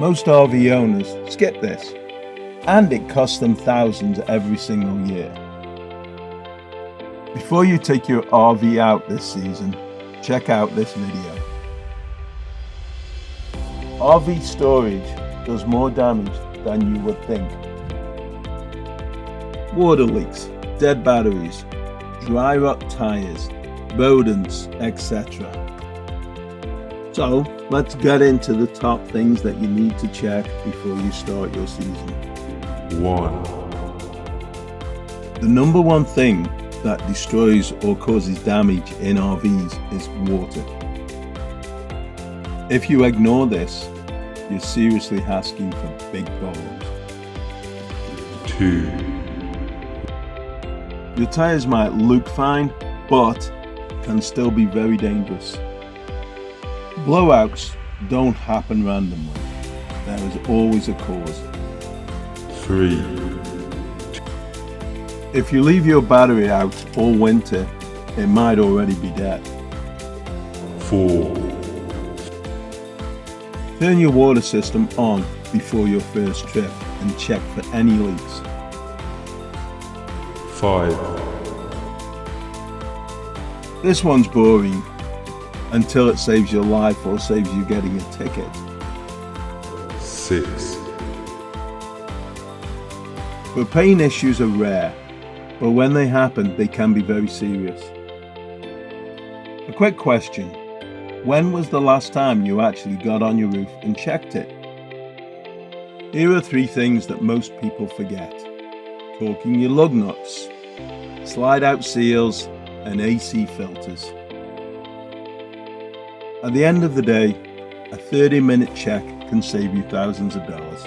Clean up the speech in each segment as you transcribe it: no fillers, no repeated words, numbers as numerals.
Most RV owners skip this, and it costs them thousands every single year. Before you take your RV out this season, check out this video. RV storage does more damage than you would think. Water leaks, dead batteries, dry rot tires, rodents, etc. So let's get into the top things that you need to check before you start your season. 1. The number one thing that destroys or causes damage in RVs is water. If you ignore this, you're seriously asking for big problems. 2. Your tires might look fine, but can still be very dangerous. Blowouts don't happen randomly. There is always a cause. 3. If you leave your battery out all winter, it might already be dead. 4. Turn your water system on before your first trip and check for any leaks. 5. This one's boring until it saves your life or saves you getting a ticket. 6. Propane issues are rare, but when they happen, they can be very serious. A quick question: when was the last time you actually got on your roof and checked it? Here are 3 things that most people forget: torquing your lug nuts, slide out seals, and AC filters. At the end of the day, a 30-minute check can save you thousands of dollars.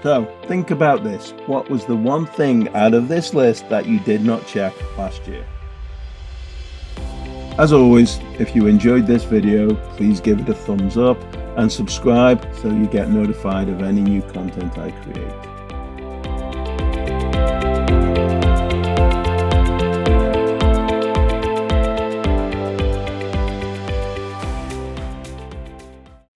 So think about this: what was the one thing out of this list that you did not check last year? As always, if you enjoyed this video, please give it a thumbs up and subscribe so you get notified of any new content I create.